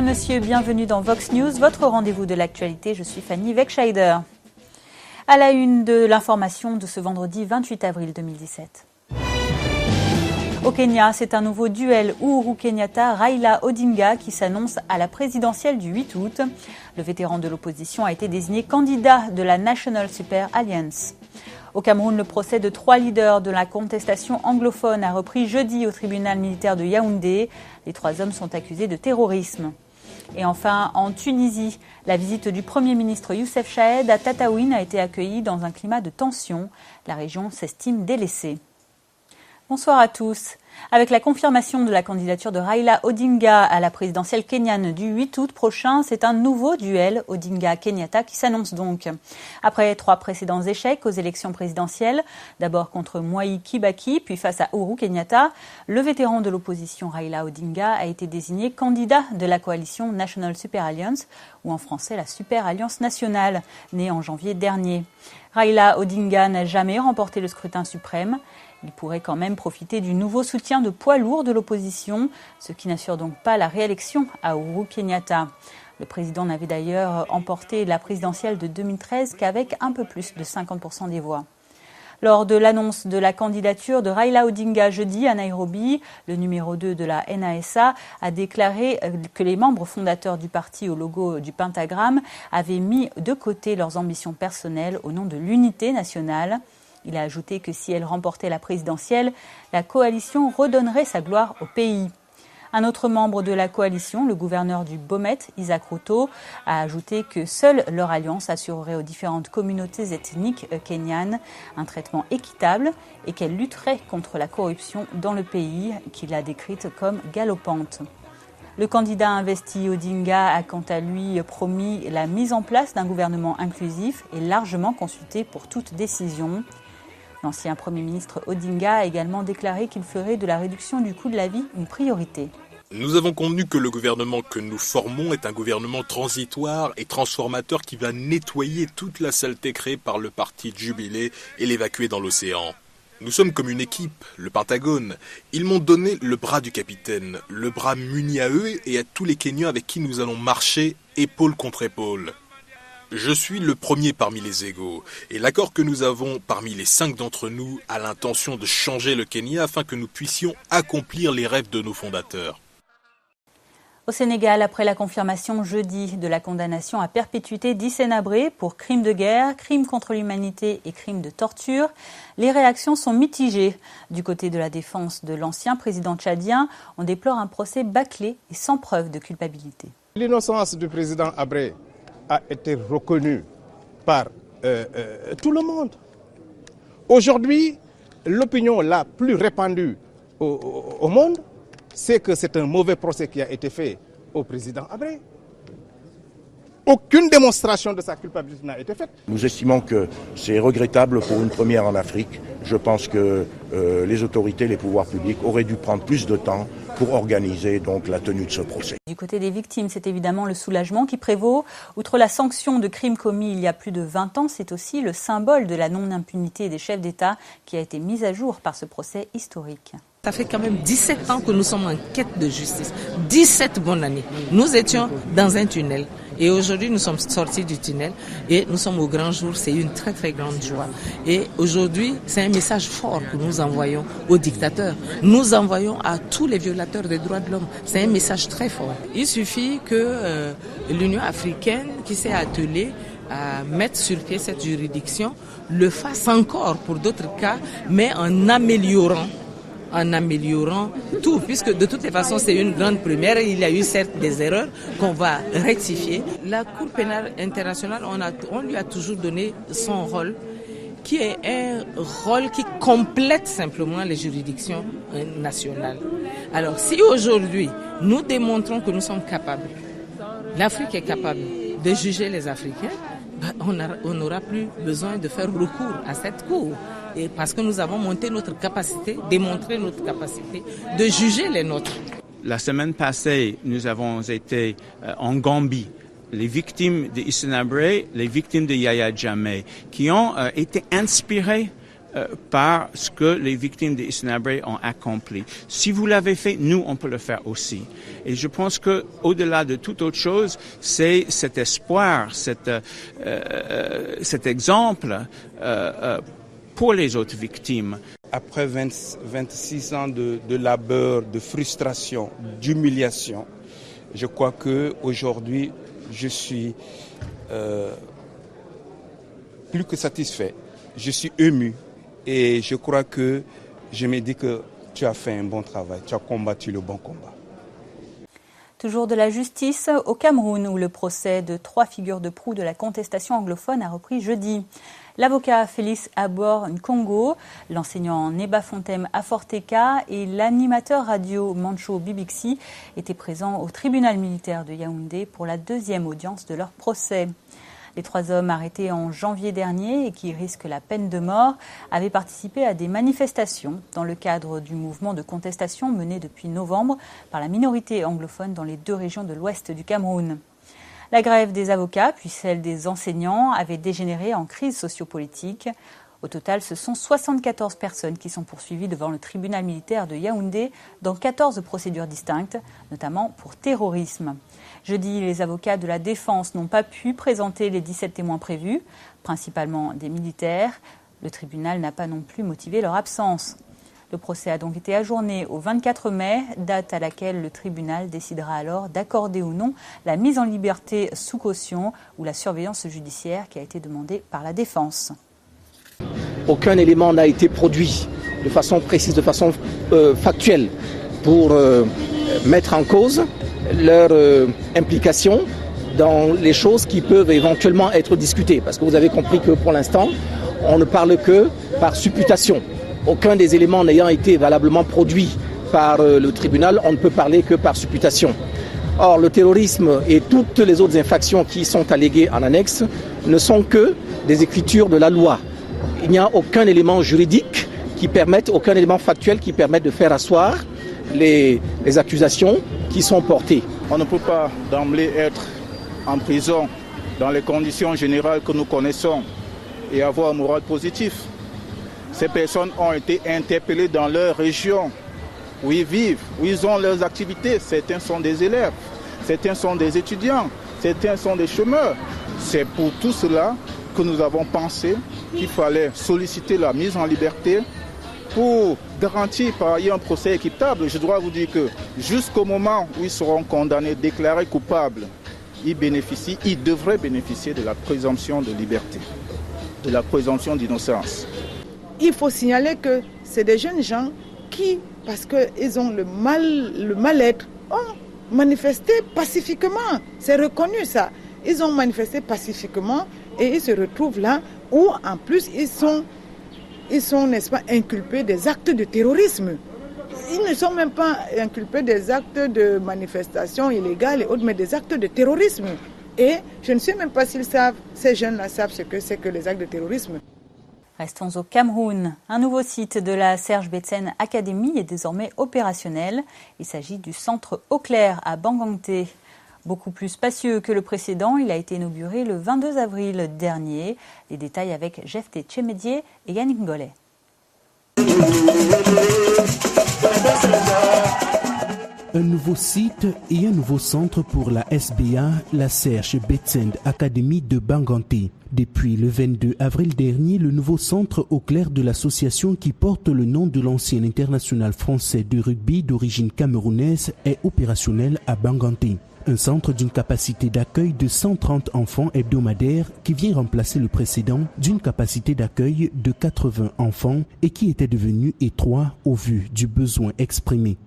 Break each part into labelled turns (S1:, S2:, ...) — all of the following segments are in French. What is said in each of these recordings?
S1: monsieur, bienvenue dans Vox News, votre rendez-vous de l'actualité. Je suis Fanny Weckscheider. À la une de l'information de ce vendredi 28 avril 2017. Au Kenya, c'est un nouveau duel Uhuru Kenyatta-Raila Odinga qui s'annonce à la présidentielle du 8 août. Le vétéran de l'opposition a été désigné candidat de la National Super Alliance. Au Cameroun, le procès de 3 leaders de la contestation anglophone a repris jeudi au tribunal militaire de Yaoundé. Les 3 hommes sont accusés de terrorisme. Et enfin, en Tunisie, la visite du Premier ministre Youssef Chahed à Tataouine a été accueillie dans un climat de tension. La région s'estime délaissée. Bonsoir à tous. Avec la confirmation de la candidature de Raila Odinga à la présidentielle kenyane du 8 août prochain, c'est un nouveau duel Odinga-Kenyatta qui s'annonce donc. Après 3 précédents échecs aux élections présidentielles, d'abord contre Mwai Kibaki, puis face à Uhuru Kenyatta, le vétéran de l'opposition Raila Odinga a été désigné candidat de la coalition National Super Alliance, ou en français la Super Alliance nationale, née en janvier dernier. Raila Odinga n'a jamais remporté le scrutin suprême. Il pourrait quand même profiter du nouveau soutien de poids lourds de l'opposition, ce qui n'assure donc pas la réélection à Uhuru Kenyatta. Le président n'avait d'ailleurs emporté la présidentielle de 2013 qu'avec un peu plus de 50% des voix. Lors de l'annonce de la candidature de Raila Odinga jeudi à Nairobi, le numéro 2 de la NASA a déclaré que les membres fondateurs du parti au logo du pentagramme avaient mis de côté leurs ambitions personnelles au nom de l'unité nationale. Il a ajouté que si elle remportait la présidentielle, la coalition redonnerait sa gloire au pays. Un autre membre de la coalition, le gouverneur du Bomet, Isaac Ruto, a ajouté que seule leur alliance assurerait aux différentes communautés ethniques kenyanes un traitement équitable et qu'elle lutterait contre la corruption dans le pays, qu'il a décrite comme galopante. Le candidat investi Odinga a quant à lui promis la mise en place d'un gouvernement inclusif et largement consulté pour toute décision. L'ancien Premier ministre Odinga a également déclaré qu'il ferait de la réduction du coût de la vie une priorité.
S2: Nous avons convenu que le gouvernement que nous formons est un gouvernement transitoire et transformateur qui va nettoyer toute la saleté créée par le parti Jubilé et l'évacuer dans l'océan. Nous sommes comme une équipe, le Pentagone. Ils m'ont donné le bras du capitaine, le bras muni à eux et à tous les Kenyans avec qui nous allons marcher épaule contre épaule. Je suis le premier parmi les égaux, et l'accord que nous avons parmi les 5 d'entre nous a l'intention de changer le Kenya afin que nous puissions accomplir les rêves de nos fondateurs.
S1: Au Sénégal, après la confirmation jeudi de la condamnation à perpétuité d'Hissène Habré pour crimes de guerre, crimes contre l'humanité et crimes de torture, les réactions sont mitigées. Du côté de la défense de l'ancien président tchadien, on déplore un procès bâclé et sans preuve de culpabilité.
S3: L'innocence du président Habré a été reconnue par tout le monde. Aujourd'hui, l'opinion la plus répandue au monde, c'est que c'est un mauvais procès qui a été fait au président Habré. Aucune démonstration de sa culpabilité n'a été faite.
S4: Nous estimons que c'est regrettable pour une première en Afrique. Je pense que les autorités, les pouvoirs publics auraient dû prendre plus de temps pour organiser donc la tenue de ce procès.
S1: Du côté des victimes, c'est évidemment le soulagement qui prévaut. Outre la sanction de crimes commis il y a plus de 20 ans, c'est aussi le symbole de la non-impunité des chefs d'État qui a été mis à jour par ce procès historique.
S5: Ça fait quand même 17 ans que nous sommes en quête de justice. 17 bonnes années. Nous étions dans un tunnel. Et aujourd'hui, nous sommes sortis du tunnel et nous sommes au grand jour. C'est une très, très grande joie. Et aujourd'hui, c'est un message fort que nous envoyons aux dictateurs. Nous envoyons à tous les violateurs des droits de l'homme. C'est un message très fort. Il suffit que l'Union africaine, qui s'est attelée à mettre sur pied cette juridiction, le fasse encore pour d'autres cas, mais en améliorant tout, puisque de toutes les façons c'est une grande première. Il y a eu certes des erreurs qu'on va rectifier. La Cour pénale internationale, on lui a toujours donné son rôle, qui est un rôle qui complète simplement les juridictions nationales. Alors si aujourd'hui nous démontrons que nous sommes capables, l'Afrique est capable de juger les Africains, on n'aura plus besoin de faire recours à cette Cour. Et parce que nous avons monté notre capacité, démontré notre capacité de juger les nôtres.
S6: La semaine passée, nous avons été en Gambie. Les victimes de Hissène Habré, les victimes de Yahya Jammeh, qui ont été inspirées par ce que les victimes d'Hissène Habré ont accompli. Si vous l'avez fait, nous, on peut le faire aussi. Et je pense que, au-delà de toute autre chose, c'est cet espoir, cet exemple pour les autres victimes.
S7: Après 26 ans de labeur, de frustration, d'humiliation, je crois que aujourd'hui, je suis plus que satisfait. Je suis ému. Et je crois que je me dis que tu as fait un bon travail, tu as combattu le bon combat.
S1: Toujours de la justice au Cameroun, où le procès de 3 figures de proue de la contestation anglophone a repris jeudi. L'avocat Félix Abor Nkongo, l'enseignant Neba Fontem Aforteka et l'animateur radio Mancho Bibixi étaient présents au tribunal militaire de Yaoundé pour la 2e audience de leur procès. Les 3 hommes arrêtés en janvier dernier et qui risquent la peine de mort avaient participé à des manifestations dans le cadre du mouvement de contestation mené depuis novembre par la minorité anglophone dans les 2 régions de l'ouest du Cameroun. La grève des avocats, puis celle des enseignants, avait dégénéré en crise sociopolitique. Au total, ce sont 74 personnes qui sont poursuivies devant le tribunal militaire de Yaoundé dans 14 procédures distinctes, notamment pour terrorisme. Jeudi, les avocats de la défense n'ont pas pu présenter les 17 témoins prévus, principalement des militaires. Le tribunal n'a pas non plus motivé leur absence. Le procès a donc été ajourné au 24 mai, date à laquelle le tribunal décidera alors d'accorder ou non la mise en liberté sous caution ou la surveillance judiciaire qui a été demandée par la défense.
S8: Aucun élément n'a été produit de façon précise, de façon factuelle pour mettre en cause leur implication dans les choses qui peuvent éventuellement être discutées. Parce que vous avez compris que pour l'instant, on ne parle que par supputation. Aucun des éléments n'ayant été valablement produit par le tribunal, on ne peut parler que par supputation. Or, le terrorisme et toutes les autres infractions qui sont alléguées en annexe ne sont que des écritures de la loi. Il n'y a aucun élément juridique qui permette, aucun élément factuel qui permette de faire asseoir les accusations qui sont portées.
S9: On ne peut pas d'emblée être en prison dans les conditions générales que nous connaissons et avoir un moral positif. Ces personnes ont été interpellées dans leur région où ils vivent, où ils ont leurs activités. Certains sont des élèves, certains sont des étudiants, certains sont des chômeurs. C'est pour tout cela que nous avons pensé qu'il fallait solliciter la mise en liberté pour garantir par ailleurs un procès équitable. Je dois vous dire que jusqu'au moment où ils seront condamnés, déclarés coupables, ils devraient bénéficier de la présomption de liberté, de la présomption d'innocence.
S10: Il faut signaler que c'est des jeunes gens qui, parce qu'ils ont le mal-être, ont manifesté pacifiquement. C'est reconnu ça. Ils ont manifesté pacifiquement et ils se retrouvent là où en plus ils sont, n'est-ce pas, inculpés des actes de terrorisme. Ils ne sont même pas inculpés des actes de manifestation illégale et autres, mais des actes de terrorisme. Et je ne sais même pas s'ils savent, ces jeunes-là savent ce que c'est que les actes de terrorisme.
S1: Restons au Cameroun. Un nouveau site de la Serge Betsen Academy est désormais opérationnel. Il s'agit du centre Eau-Claire à Bangangté. Beaucoup plus spacieux que le précédent, il a été inauguré le 22 avril dernier. Les détails avec Jefté Tchemédié et Yannick Ngollet.
S11: Un nouveau site et un nouveau centre pour la SBA, la Serge Betsen Academy de Bangangté. Depuis le 22 avril dernier, le nouveau centre Eau-Claire de l'association qui porte le nom de l'ancien international français de rugby d'origine camerounaise est opérationnel à Bangangté. Un centre d'une capacité d'accueil de 130 enfants hebdomadaires qui vient remplacer le précédent d'une capacité d'accueil de 80 enfants et qui était devenu étroit au vu du besoin exprimé.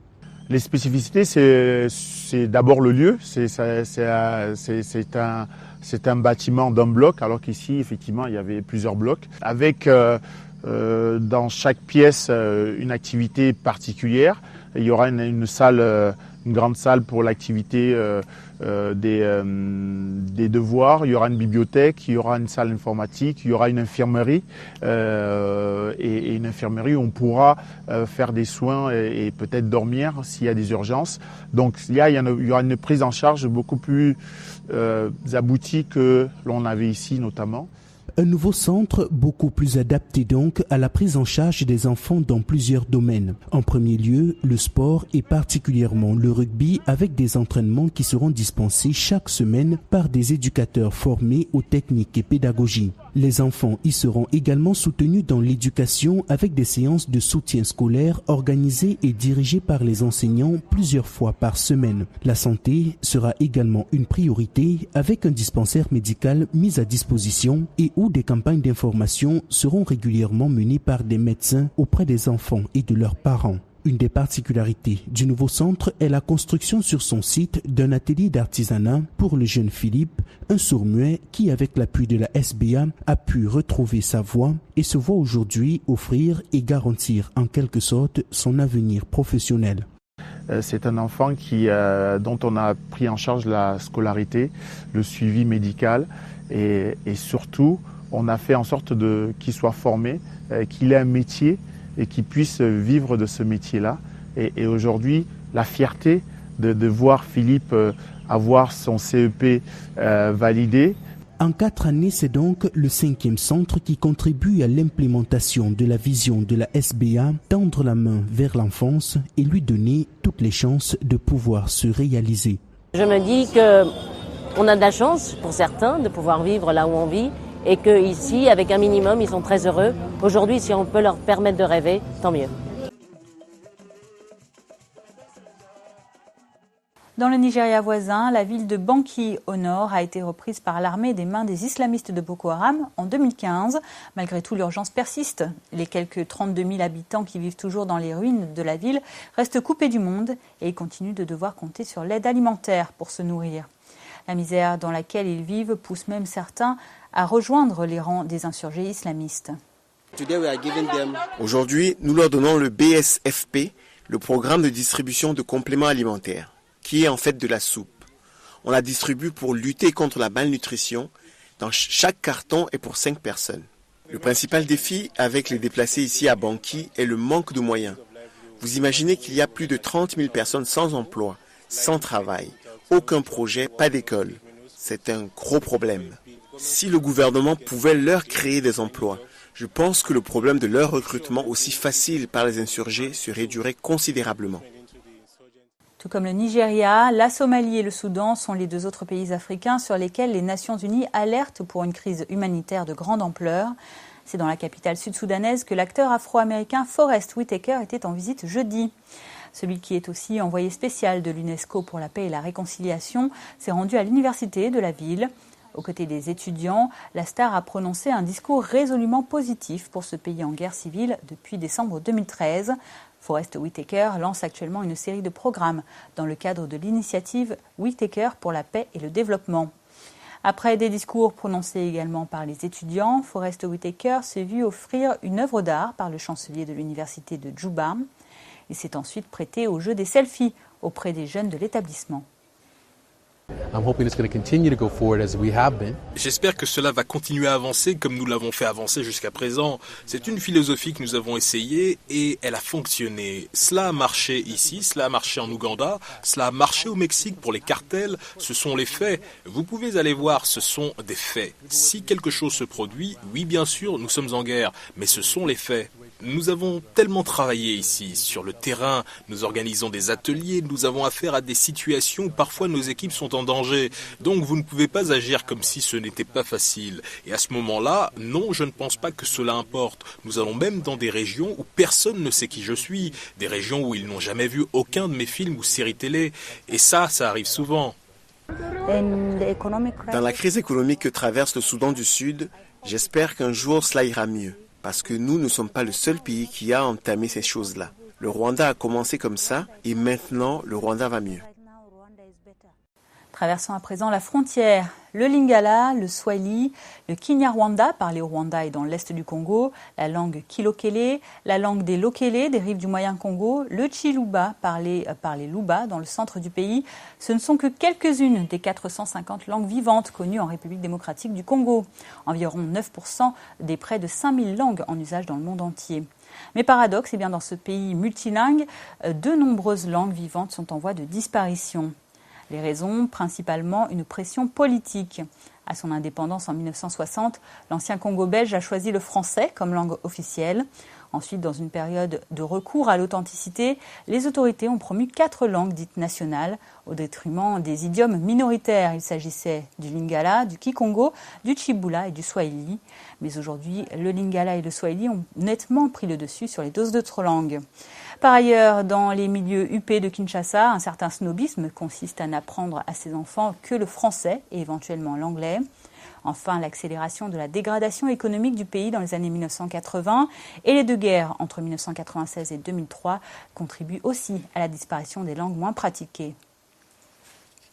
S12: Les spécificités, c'est d'abord le lieu. C'est un bâtiment d'un bloc, alors qu'ici, effectivement, il y avait plusieurs blocs, avec dans chaque pièce une activité particulière. Il y aura une salle, une grande salle pour l'activité des devoirs. Il y aura une bibliothèque, il y aura une salle informatique, il y aura une infirmerie et une infirmerie où on pourra faire des soins et peut-être dormir s'il y a des urgences. Donc il y aura une prise en charge beaucoup plus aboutie que l'on avait ici notamment.
S11: Un nouveau centre beaucoup plus adapté donc à la prise en charge des enfants dans plusieurs domaines. En premier lieu, le sport et particulièrement le rugby avec des entraînements qui seront dispensés chaque semaine par des éducateurs formés aux techniques et pédagogies. Les enfants y seront également soutenus dans l'éducation avec des séances de soutien scolaire organisées et dirigées par les enseignants plusieurs fois par semaine. La santé sera également une priorité avec un dispensaire médical mis à disposition et où des campagnes d'information seront régulièrement menées par des médecins auprès des enfants et de leurs parents. Une des particularités du nouveau centre est la construction sur son site d'un atelier d'artisanat pour le jeune Philippe, un sourd-muet qui, avec l'appui de la SBA, a pu retrouver sa voix et se voit aujourd'hui offrir et garantir en quelque sorte son avenir professionnel.
S12: C'est un enfant dont on a pris en charge la scolarité, le suivi médical et surtout on a fait en sorte qu'il soit formé, qu'il ait un métier et qu'il puisse vivre de ce métier-là. Et aujourd'hui, la fierté de voir Philippe avoir son CEP validé.
S11: En 4 années, c'est donc le 5e centre qui contribue à l'implémentation de la vision de la SBA, tendre la main vers l'enfance et lui donner toutes les chances de pouvoir se réaliser.
S13: Je me dis qu'on a de la chance pour certains de pouvoir vivre là où on vit et qu'ici, avec un minimum, ils sont très heureux. Aujourd'hui, si on peut leur permettre de rêver, tant mieux.
S1: Dans le Nigeria voisin, la ville de Banki au nord a été reprise par l'armée des mains des islamistes de Boko Haram en 2015. Malgré tout, l'urgence persiste. Les quelques 32 000 habitants qui vivent toujours dans les ruines de la ville restent coupés du monde et ils continuent de devoir compter sur l'aide alimentaire pour se nourrir. La misère dans laquelle ils vivent pousse même certains à rejoindre les rangs des insurgés islamistes.
S14: Aujourd'hui, nous leur donnons le BSFP, le programme de distribution de compléments alimentaires, qui est en fait de la soupe. On la distribue pour lutter contre la malnutrition. Dans chaque carton est pour 5 personnes. Le principal défi avec les déplacés ici à Banki est le manque de moyens. Vous imaginez qu'il y a plus de 30 000 personnes sans emploi, sans travail, aucun projet, pas d'école. C'est un gros problème. Si le gouvernement pouvait leur créer des emplois, je pense que le problème de leur recrutement aussi facile par les insurgés se réduirait considérablement.
S1: Tout comme le Nigeria, la Somalie et le Soudan sont les 2 autres pays africains sur lesquels les Nations Unies alertent pour une crise humanitaire de grande ampleur. C'est dans la capitale sud-soudanaise que l'acteur afro-américain Forest Whitaker était en visite jeudi. Celui qui est aussi envoyé spécial de l'UNESCO pour la paix et la réconciliation s'est rendu à l'université de la ville. Aux côtés des étudiants, la star a prononcé un discours résolument positif pour ce pays en guerre civile depuis décembre 2013. Forest Whitaker lance actuellement une série de programmes dans le cadre de l'initiative Whitaker pour la paix et le développement. Après des discours prononcés également par les étudiants, Forest Whitaker s'est vu offrir une œuvre d'art par le chancelier de l'université de Djouba. Il s'est ensuite prêté au jeu des selfies auprès des jeunes de l'établissement.
S2: J'espère que cela va continuer à avancer comme nous l'avons fait avancer jusqu'à présent. C'est une philosophie que nous avons essayée et elle a fonctionné. Cela a marché ici, cela a marché en Ouganda, cela a marché au Mexique pour les cartels. Ce sont les faits. Vous pouvez aller voir, ce sont des faits. Si quelque chose se produit, oui bien sûr, nous sommes en guerre, mais ce sont les faits. Nous avons tellement travaillé ici, sur le terrain, nous organisons des ateliers, nous avons affaire à des situations où parfois nos équipes sont en danger. Donc vous ne pouvez pas agir comme si ce n'était pas facile. Et à ce moment-là, non, je ne pense pas que cela importe. Nous allons même dans des régions où personne ne sait qui je suis, des régions où ils n'ont jamais vu aucun de mes films ou séries télé. Et ça arrive souvent.
S14: Dans la crise économique que traverse le Soudan du Sud, j'espère qu'un jour cela ira mieux. Parce que nous ne sommes pas le seul pays qui a entamé ces choses-là. Le Rwanda a commencé comme ça et maintenant le Rwanda va mieux.
S1: Traversons à présent la frontière. Le Lingala, le Swahili, le Kinyarwanda, parlé au Rwanda et dans l'est du Congo, la langue Kilokele, la langue des Lokele, des rives du Moyen-Congo, le Chiluba, parlé par les Luba dans le centre du pays. Ce ne sont que quelques-unes des 450 langues vivantes connues en République démocratique du Congo. Environ 9% des près de 5000 langues en usage dans le monde entier. Mais paradoxe, bien dans ce pays multilingue, de nombreuses langues vivantes sont en voie de disparition. Les raisons, principalement une pression politique. À son indépendance en 1960, l'ancien Congo belge a choisi le français comme langue officielle. Ensuite, dans une période de recours à l'authenticité, les autorités ont promu 4 langues dites nationales au détriment des idiomes minoritaires. Il s'agissait du Lingala, du Kikongo, du Tshibula et du Swahili. Mais aujourd'hui, le Lingala et le Swahili ont nettement pris le dessus sur les 2 autres langues. Par ailleurs, dans les milieux huppés de Kinshasa, un certain snobisme consiste à n'apprendre à ses enfants que le français et éventuellement l'anglais. Enfin, l'accélération de la dégradation économique du pays dans les années 1980 et les 2 guerres entre 1996 et 2003 contribuent aussi à la disparition des langues moins pratiquées.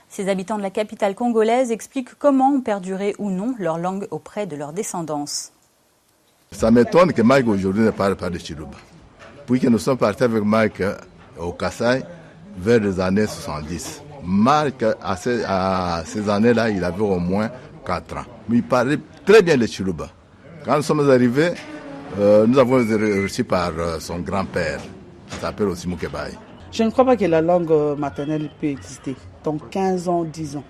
S1: Ces habitants de la capitale congolaise expliquent comment ont perduré ou non leur langue auprès de leur descendance.
S15: Ça m'étonne que Mike aujourd'hui ne parle pas de Chiluba. Puis que nous sommes partis avec Mike au Kassai vers les années 70. Mike, à ces années-là, il avait au moins 4 ans. Mais il parlait très bien le Chiluba. Quand nous sommes arrivés, nous avons été reçus par son grand-père, qui s'appelle aussi Mukebai.
S16: Je ne crois pas que la langue maternelle peut exister. Dans 15 ans, 10 ans,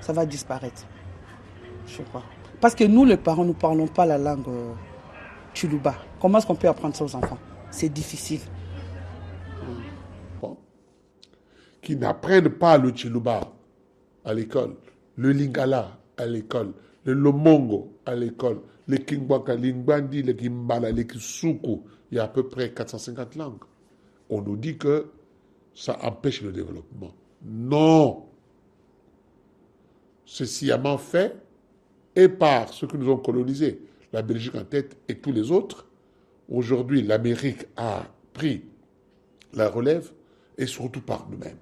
S16: ça va disparaître. Je crois. Parce que nous, les parents, nous ne parlons pas la langue Chiluba. Comment est-ce qu'on peut apprendre ça aux enfants? C'est difficile.
S17: Bon. Qui n'apprennent pas le Chiluba à l'école, le Lingala à l'école, le Lomongo à l'école, le Kingbaka, l'Ingbandi, le Kimbala, le Kisuku, il y a à peu près 450 langues. On nous dit que ça empêche le développement. Non. C'est sciemment fait et par ceux que nous ont colonisés, la Belgique en tête et tous les autres. Aujourd'hui, l'Amérique a pris la relève et surtout par nous-mêmes.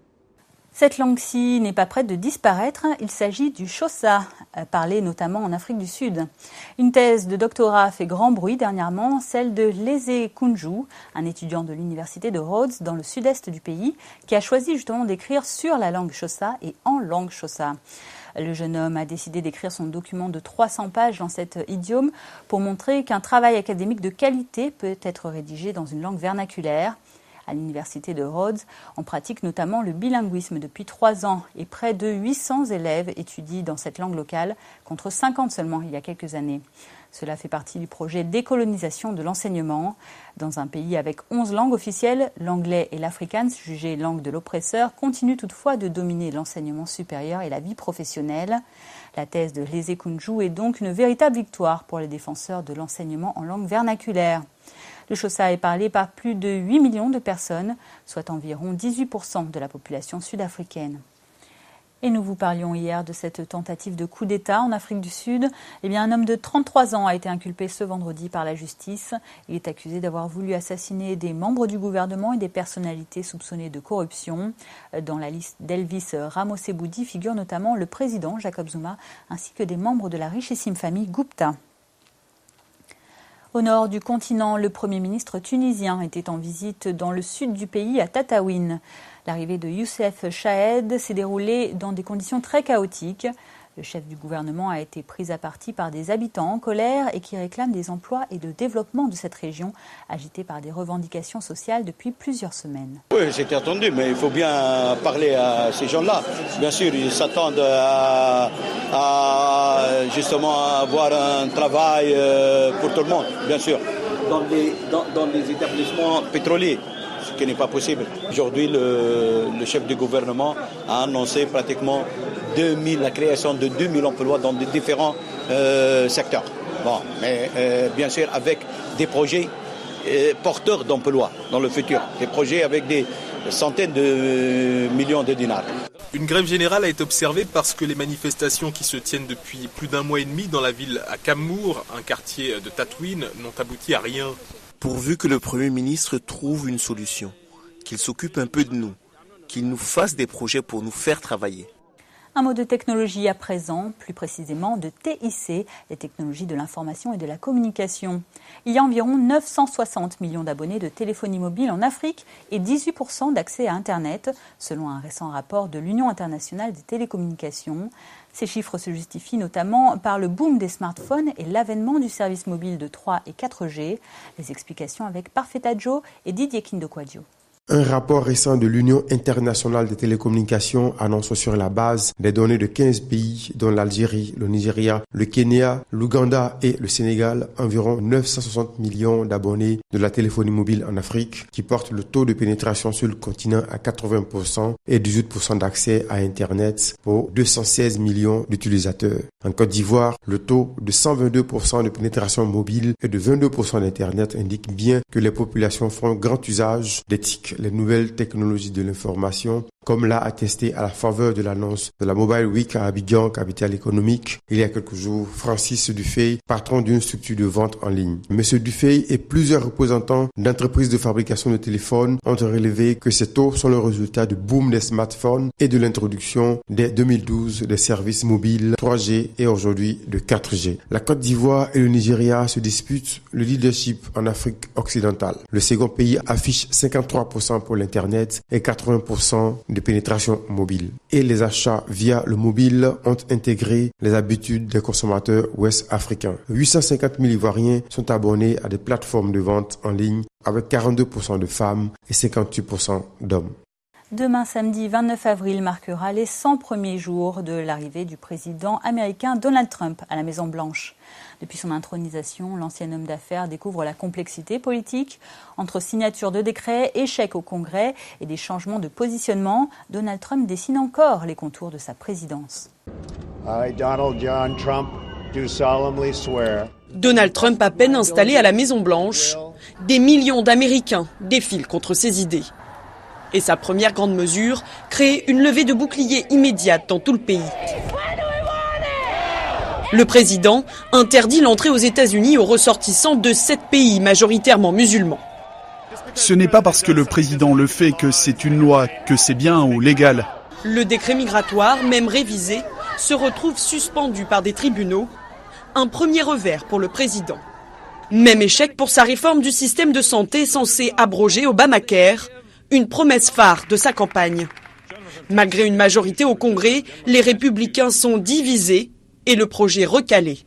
S1: Cette langue-ci n'est pas prête de disparaître. Il s'agit du Xhosa, parlé notamment en Afrique du Sud. Une thèse de doctorat a fait grand bruit dernièrement, celle de Leze Kunju, un étudiant de l'université de Rhodes dans le sud-est du pays, qui a choisi justement d'écrire sur la langue Xhosa et en langue Xhosa. Le jeune homme a décidé d'écrire son document de 300 pages dans cet idiome pour montrer qu'un travail académique de qualité peut être rédigé dans une langue vernaculaire. À l'université de Rhodes, on pratique notamment le bilinguisme depuis 3 ans et près de 800 élèves étudient dans cette langue locale, contre 50 seulement il y a quelques années. Cela fait partie du projet décolonisation de l'enseignement. Dans un pays avec 11 langues officielles, l'anglais et l'afrikaans, jugés langue de l'oppresseur, continuent toutefois de dominer l'enseignement supérieur et la vie professionnelle. La thèse de Leze Kunju est donc une véritable victoire pour les défenseurs de l'enseignement en langue vernaculaire. Le Xhosa est parlé par plus de 8 millions de personnes, soit environ 18% de la population sud-africaine. Et nous vous parlions hier de cette tentative de coup d'État en Afrique du Sud. Un homme de 33 ans a été inculpé ce vendredi par la justice. Il est accusé d'avoir voulu assassiner des membres du gouvernement et des personnalités soupçonnées de corruption. Dans la liste d'Elvis Ramoseboudi figure notamment le président Jacob Zuma ainsi que des membres de la richissime famille Gupta. Au nord du continent, le Premier ministre tunisien était en visite dans le sud du pays, à Tataouine. L'arrivée de Youssef Chahed s'est déroulée dans des conditions très chaotiques. Le chef du gouvernement a été pris à partie par des habitants en colère et qui réclament des emplois et de développement de cette région, agitée par des revendications sociales depuis plusieurs semaines.
S18: Oui, c'était attendu, mais il faut bien parler à ces gens-là. Bien sûr, ils s'attendent à justement avoir un travail pour tout le monde, bien sûr, dans les établissements pétroliers. Ce qui n'est pas possible. Aujourd'hui, le chef du gouvernement a annoncé pratiquement la création de 2000 emplois dans des différents secteurs. Bon, mais bien sûr avec des projets porteurs d'emplois dans le futur, des projets avec des centaines de millions de dinars.
S2: Une grève générale a été observée parce que les manifestations qui se tiennent depuis plus d'1 mois et demi dans la ville à Kamour, un quartier de Tataouine, n'ont abouti à rien.
S14: Pourvu que le Premier ministre trouve une solution, qu'il s'occupe un peu de nous, qu'il nous fasse des projets pour nous faire travailler.
S1: Un mot de technologie à présent, plus précisément de TIC, les technologies de l'information et de la communication. Il y a environ 960 millions d'abonnés de téléphonie mobile en Afrique et 18% d'accès à Internet, selon un récent rapport de l'Union internationale des télécommunications. Ces chiffres se justifient notamment par le boom des smartphones et l'avènement du service mobile de 3 et 4G. Les explications avec Parfait Adjo et Didier Kindokwadjo.
S19: Un rapport récent de l'Union internationale des télécommunications annonce sur la base des données de 15 pays, dont l'Algérie, le Nigeria, le Kenya, l'Ouganda et le Sénégal, environ 960 millions d'abonnés de la téléphonie mobile en Afrique, qui porte le taux de pénétration sur le continent à 80% et 18% d'accès à Internet pour 216 millions d'utilisateurs. En Côte d'Ivoire, le taux de 122% de pénétration mobile et de 22% d'Internet indique bien que les populations font grand usage des TIC, les nouvelles technologies de l'information, comme l'a attesté à la faveur de l'annonce de la Mobile Week à Abidjan, capitale économique, il y a quelques jours, Francis Dufay, patron d'une structure de vente en ligne. Monsieur Dufay et plusieurs représentants d'entreprises de fabrication de téléphones ont relevé que ces taux sont le résultat du boom des smartphones et de l'introduction dès 2012 des services mobiles 3G et aujourd'hui de 4G. La Côte d'Ivoire et le Nigeria se disputent le leadership en Afrique occidentale. Le second pays affiche 53% pour l'Internet et 80% de pénétration mobile. Et les achats via le mobile ont intégré les habitudes des consommateurs ouest-africains. 850 000 Ivoiriens sont abonnés à des plateformes de vente en ligne avec 42% de femmes et 58% d'hommes.
S1: Demain, samedi 29 avril, marquera les 100 premiers jours de l'arrivée du président américain Donald Trump à la Maison-Blanche. Depuis son intronisation, l'ancien homme d'affaires découvre la complexité politique. Entre signature de décrets, échec au Congrès et des changements de positionnement, Donald Trump dessine encore les contours de sa présidence.
S20: Donald Trump à peine installé à la Maison-Blanche, des millions d'Américains défilent contre ses idées. Et sa première grande mesure, créer une levée de boucliers immédiate dans tout le pays. Le président interdit l'entrée aux États-Unis aux ressortissants de 7 pays majoritairement musulmans.
S21: Ce n'est pas parce que le président le fait que c'est une loi, que c'est bien ou légal.
S20: Le décret migratoire, même révisé, se retrouve suspendu par des tribunaux. Un premier revers pour le président. Même échec pour sa réforme du système de santé censée abroger Obamacare, une promesse phare de sa campagne. Malgré une majorité au Congrès, les républicains sont divisés et le projet recalé.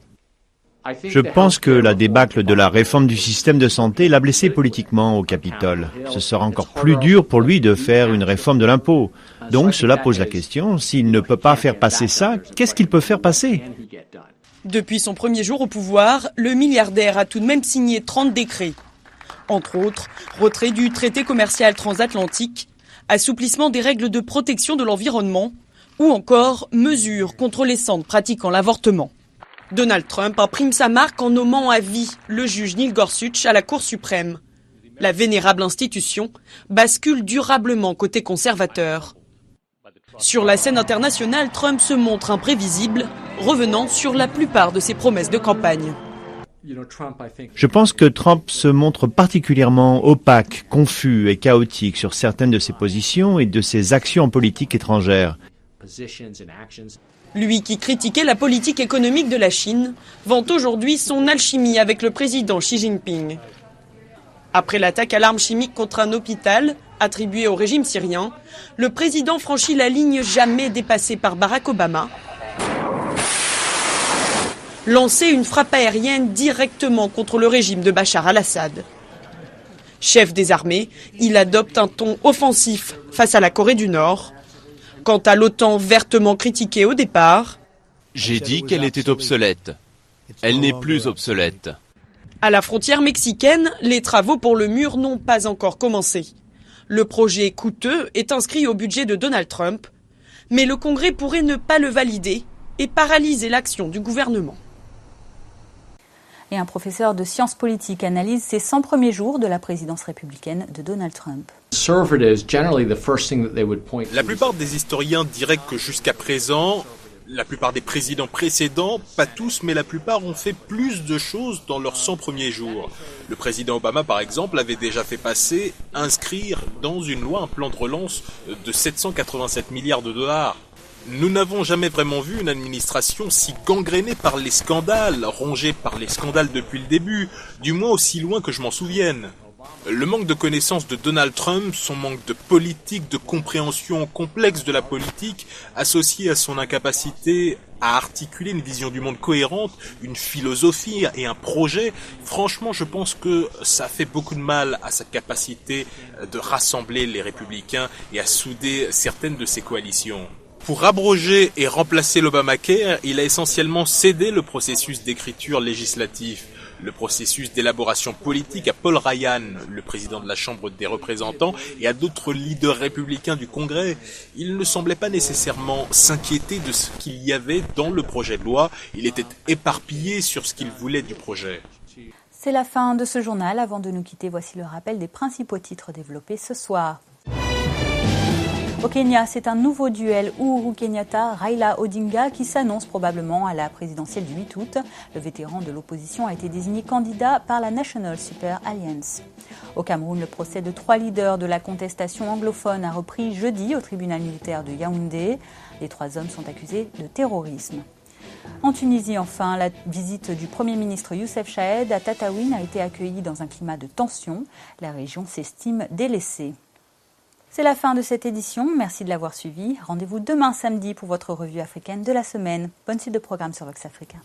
S22: Je pense que la débâcle de la réforme du système de santé l'a blessé politiquement au Capitole. Ce sera encore plus dur pour lui de faire une réforme de l'impôt. Donc cela pose la question, s'il ne peut pas faire passer ça, qu'est-ce qu'il peut faire passer ?
S20: Depuis son premier jour au pouvoir, le milliardaire a tout de même signé 30 décrets. Entre autres, retrait du traité commercial transatlantique, assouplissement des règles de protection de l'environnement ou encore mesures contre les centres pratiquant l'avortement. Donald Trump imprime sa marque en nommant à vie le juge Neil Gorsuch à la Cour suprême. La vénérable institution bascule durablement côté conservateur. Sur la scène internationale, Trump se montre imprévisible, revenant sur la plupart de ses promesses de campagne.
S22: Je pense que Trump se montre particulièrement opaque, confus et chaotique sur certaines de ses positions et de ses actions en politique étrangère.
S20: Lui qui critiquait la politique économique de la Chine, vante aujourd'hui son alchimie avec le président Xi Jinping. Après l'attaque à l'arme chimique contre un hôpital attribué au régime syrien, le président franchit la ligne jamais dépassée par Barack Obama. Lancer une frappe aérienne directement contre le régime de Bachar al-Assad. Chef des armées, il adopte un ton offensif face à la Corée du Nord. Quant à l'OTAN vertement critiquée au départ,
S23: j'ai dit qu'elle était obsolète. Elle n'est plus obsolète.
S20: À la frontière mexicaine, les travaux pour le mur n'ont pas encore commencé. Le projet coûteux est inscrit au budget de Donald Trump, mais le Congrès pourrait ne pas le valider et paralyser l'action du gouvernement.
S1: Et un professeur de sciences politiques analyse ces 100 premiers jours de la présidence républicaine de Donald Trump.
S2: La plupart des historiens diraient que jusqu'à présent, la plupart des présidents précédents, pas tous, mais la plupart ont fait plus de choses dans leurs 100 premiers jours. Le président Obama, par exemple, avait déjà fait inscrire dans une loi un plan de relance de 787 milliards de dollars. Nous n'avons jamais vraiment vu une administration si gangrénée par les scandales, rongée par les scandales depuis le début, du moins aussi loin que je m'en souvienne. Le manque de connaissance de Donald Trump, son manque de politique, de compréhension complexe de la politique, associé à son incapacité à articuler une vision du monde cohérente, une philosophie et un projet. Franchement, je pense que ça fait beaucoup de mal à sa capacité de rassembler les républicains et à souder certaines de ses coalitions. Pour abroger et remplacer l'Obamacare, il a essentiellement cédé le processus d'écriture législatif, le processus d'élaboration politique à Paul Ryan, le président de la Chambre des représentants, et à d'autres leaders républicains du Congrès. Il ne semblait pas nécessairement s'inquiéter de ce qu'il y avait dans le projet de loi, il était éparpillé sur ce qu'il voulait du projet.
S1: C'est la fin de ce journal. Avant de nous quitter, voici le rappel des principaux titres développés ce soir. Au Kenya, c'est un nouveau duel Uhuru Kenyatta-Raila Odinga qui s'annonce probablement à la présidentielle du 8 août. Le vétéran de l'opposition a été désigné candidat par la National Super Alliance. Au Cameroun, le procès de 3 leaders de la contestation anglophone a repris jeudi au tribunal militaire de Yaoundé. Les 3 hommes sont accusés de terrorisme. En Tunisie, enfin, la visite du Premier ministre Youssef Chahed à Tataouine a été accueillie dans un climat de tension. La région s'estime délaissée. C'est la fin de cette édition. Merci de l'avoir suivi. Rendez-vous demain samedi pour votre revue africaine de la semaine. Bonne suite de programme sur Vox Africa.